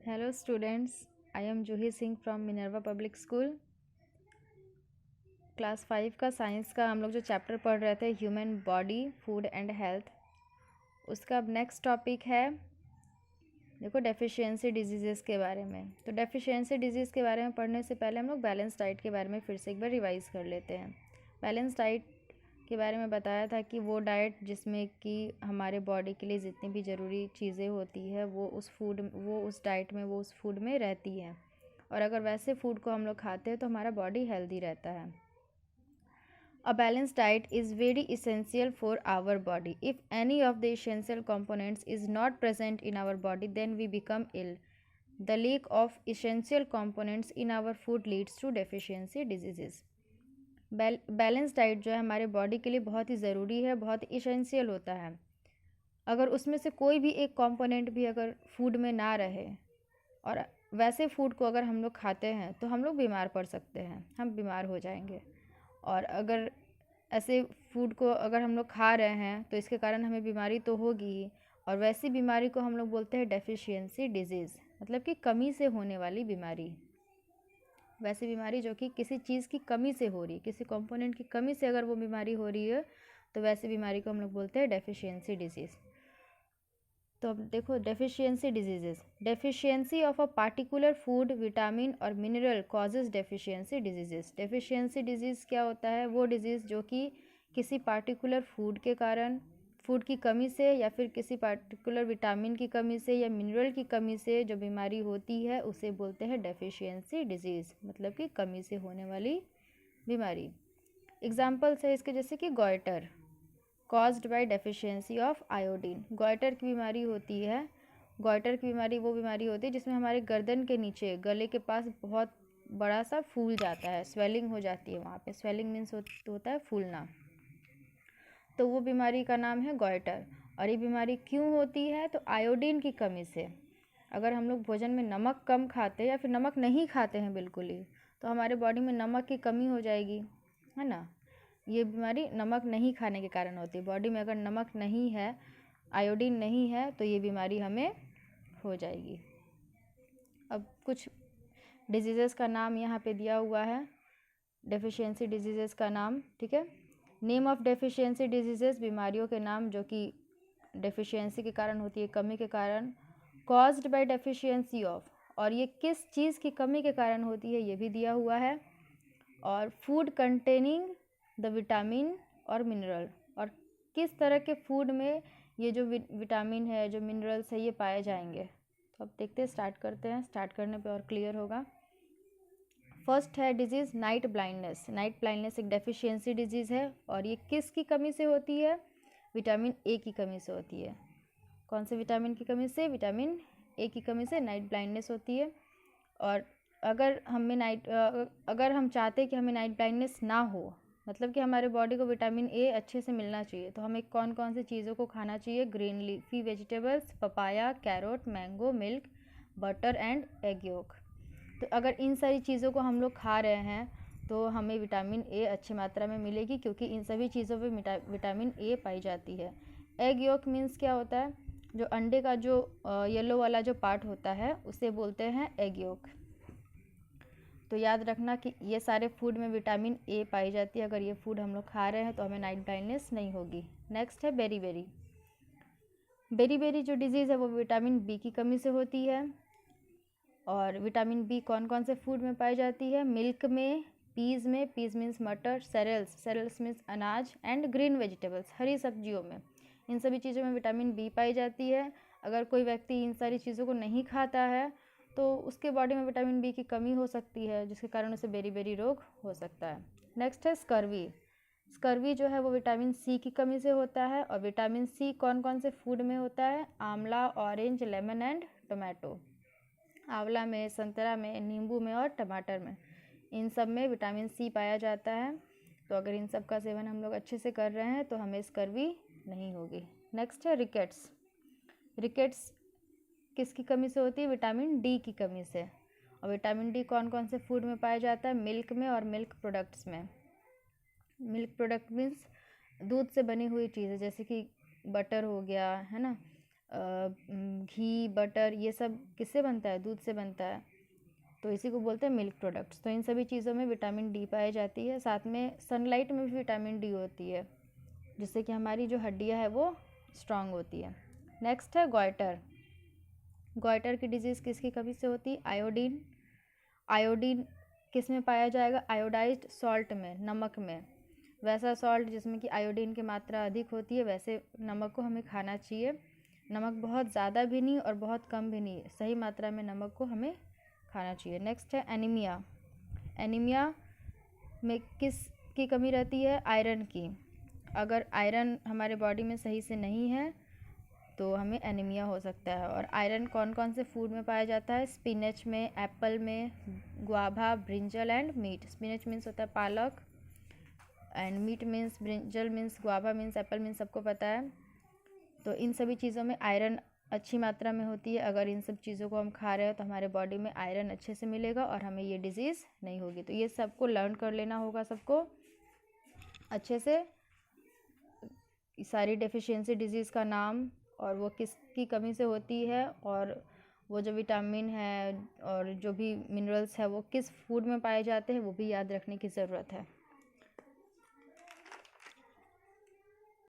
Hello students, I am Juhi Singh from Minerva Public School. Class 5 का science का हम लोग जो चैप्टर पढ़ रहे थे human body food and health, उसका अब नेक्स्ट टॉपिक है देखो डेफिशिएंसी डिजीज़ के बारे में। तो डेफिशिएंसी डिजीज़ के बारे में पढ़ने से पहले हम लोग बैलेंस डाइट के बारे में फिर से एक बार रिवाइज़ कर लेते हैं। बैलेंस डाइट के बारे में बताया था कि वो डाइट जिसमें कि हमारे बॉडी के लिए जितनी भी ज़रूरी चीज़ें होती है वो उस डाइट में वो उस फूड में रहती है, और अगर वैसे फूड को हम लोग खाते हैं तो हमारा बॉडी हेल्दी रहता है। A balanced diet is very essential for our body. If any of the essential components is not present in our body, then we become ill. The lack of essential components in our food leads to deficiency diseases. Balance diet जो है हमारे body के लिए बहुत ही ज़रूरी है, बहुत ही essential होता है। अगर उसमें से कोई भी एक कंपोनेंट भी अगर फूड में ना रहे और वैसे फूड को अगर हम लोग खाते हैं तो हम लोग बीमार पड़ सकते हैं, हम बीमार हो जाएंगे। और अगर ऐसे फूड को अगर हम लोग खा रहे हैं तो इसके कारण हमें बीमारी तो होगी ही, और वैसी बीमारी को हम लोग बोलते हैं डेफिशिएंसी डिजीज़, मतलब कि कमी से होने वाली बीमारी। वैसी बीमारी जो कि किसी चीज़ की कमी से हो रही है, किसी कंपोनेंट की कमी से अगर वो बीमारी हो रही है तो वैसी बीमारी को हम लोग बोलते हैं डेफिशिएंसी डिजीज़। तो अब देखो deficiency diseases, deficiency of a particular food vitamin और mineral causes deficiency diseases. Deficiency disease क्या होता है? वो डिजीज़ जो कि किसी पार्टिकुलर फूड के कारण, फूड की कमी से या फिर किसी पार्टिकुलर विटामिन की कमी से या मिनरल की कमी से जो बीमारी होती है उसे बोलते हैं डेफिशिएंसी डिजीज़, मतलब कि कमी से होने वाली बीमारी। एग्जाम्पल्स है इसके जैसे कि goitre, caused by deficiency of iodine. Goitre की बीमारी होती है, गॉइटर की बीमारी वो बीमारी होती है जिसमें हमारे गर्दन के नीचे गले के पास बहुत बड़ा सा फूल जाता है, स्वेलिंग हो जाती है वहाँ पे। स्वेलिंग मीन्स होता है फूलना, तो वो बीमारी का नाम है गॉइटर। और ये बीमारी क्यों होती है? तो आयोडीन की कमी से। अगर हम लोग भोजन में नमक कम खाते हैं या फिर नमक नहीं खाते हैं बिल्कुल ही, तो हमारे बॉडी में नमक की कमी हो जाएगी, है ना। ये बीमारी नमक नहीं खाने के कारण होती है। बॉडी में अगर नमक नहीं है, आयोडीन नहीं है, तो ये बीमारी हमें हो जाएगी। अब कुछ डिजीज़ेस का नाम यहाँ पे दिया हुआ है, डेफिशिएंसी डिजीज़ेस का नाम, ठीक है। नेम ऑफ डेफिशिएंसी डिजीज़ेस, बीमारियों के नाम जो कि डेफिशिएंसी के कारण होती है, कमी के कारण। कॉज्ड बाय डेफिशिएंसी ऑफ, और ये किस चीज़ की कमी के कारण होती है ये भी दिया हुआ है। और फूड कंटेनिंग द विटामिन और मिनरल, और किस तरह के फूड में ये जो विटामिन है, जो मिनरल्स है, ये पाए जाएंगे। तो अब देखते हैं, स्टार्ट करते हैं। स्टार्ट करने पे और क्लियर होगा। फर्स्ट है disease night blindness. Night blindness एक डेफिशिएंसी डिजीज़ है, और ये किसकी कमी से होती है? विटामिन ए की कमी से होती है। कौन से विटामिन की कमी से? विटामिन ए की कमी से नाइट ब्लाइंडनेस होती है। और अगर हम चाहते हैं कि हमें नाइट ब्लाइंडनेस ना हो, मतलब कि हमारे बॉडी को विटामिन ए अच्छे से मिलना चाहिए, तो हमें कौन कौन सी चीज़ों को खाना चाहिए? Green leafy vegetables, papaya, carrot, mango, milk, butter and egg yolk. तो अगर इन सारी चीज़ों को हम लोग खा रहे हैं तो हमें विटामिन ए अच्छी मात्रा में मिलेगी, क्योंकि इन सभी चीज़ों पे विटामिन ए पाई जाती है। एग योक मीन्स क्या होता है? जो अंडे का जो येलो वाला जो पार्ट होता है उसे बोलते हैं एग योक। तो याद रखना कि ये सारे फूड में विटामिन ए पाई जाती है। अगर ये फूड हम लोग खा रहे हैं तो हमें नाइट ब्लाइंडनेस नहीं होगी। नेक्स्ट है बेरीबेरी। बेरीबेरी जो डिजीज़ है वो विटामिन बी की कमी से होती है। और विटामिन बी कौन कौन से फूड में पाई जाती है? मिल्क में, पीज़ में, पीज़ मीन्स मटर, सेरेल्स मीन्स अनाज, एंड ग्रीन वेजिटेबल्स, हरी सब्जियों में। इन सभी चीज़ों में विटामिन बी पाई जाती है। अगर कोई व्यक्ति इन सारी चीज़ों को नहीं खाता है तो उसके बॉडी में विटामिन बी की कमी हो सकती है, जिसके कारण उसे बेरी रोग हो सकता है। नेक्स्ट है स्कर्वी। स्कर्वी जो है वो विटामिन सी की कमी से होता है। और विटामिन सी कौन कौन से फूड में होता है? आंवला, ऑरेंज, लेमन एंड टोमेटो। आंवला में, संतरा में, नींबू में और टमाटर में, इन सब में विटामिन सी पाया जाता है। तो अगर इन सब का सेवन हम लोग अच्छे से कर रहे हैं तो हमें स्कर्वी नहीं होगी। नेक्स्ट है रिकेट्स। रिकेट्स किसकी कमी से होती है? विटामिन डी की कमी से। और विटामिन डी कौन कौन से फूड में पाया जाता है? मिल्क में और मिल्क प्रोडक्ट्स में। मिल्क प्रोडक्ट मीन्स दूध से बनी हुई चीज़ें, जैसे कि बटर हो गया, है ना, घी, बटर, ये सब किससे बनता है? दूध से बनता है, तो इसी को बोलते हैं मिल्क प्रोडक्ट्स। तो इन सभी चीज़ों में विटामिन डी पाई जाती है। साथ में सनलाइट में भी विटामिन डी होती है, जिससे कि हमारी जो हड्डियाँ है वो स्ट्रांग होती है। नेक्स्ट है गॉइटर। गॉइटर की डिजीज़ किसकी कमी से होती है? आयोडीन। आयोडीन किस में पाया जाएगा? आयोडाइज्ड सॉल्ट में, नमक में। वैसा सॉल्ट जिसमें कि आयोडीन की मात्रा अधिक होती है, वैसे नमक को हमें खाना चाहिए। नमक बहुत ज़्यादा भी नहीं और बहुत कम भी नहीं, सही मात्रा में नमक को हमें खाना चाहिए। नेक्स्ट है एनीमिया। एनीमिया में किस की कमी रहती है? आयरन की। अगर आयरन हमारे बॉडी में सही से नहीं है तो हमें एनीमिया हो सकता है। और आयरन कौन कौन से फूड में पाया जाता है? स्पिनच में, एप्पल में, guava, brinjal and meat. Spinach means होता है पालक, and meat means brinjal means guava means apple means सबको पता है। तो इन सभी चीज़ों में आयरन अच्छी मात्रा में होती है। अगर इन सब चीज़ों को हम खा रहे हैं तो हमारे बॉडी में आयरन अच्छे से मिलेगा और हमें ये डिज़ीज़ नहीं होगी। तो ये सबको लर्न कर लेना होगा, सबको अच्छे से, सारी डेफिशिएंसी डिजीज़ का नाम और वो किसकी कमी से होती है, और वो जो विटामिन है और जो भी मिनरल्स है वो किस फूड में पाए जाते हैं वो भी याद रखने की ज़रूरत है।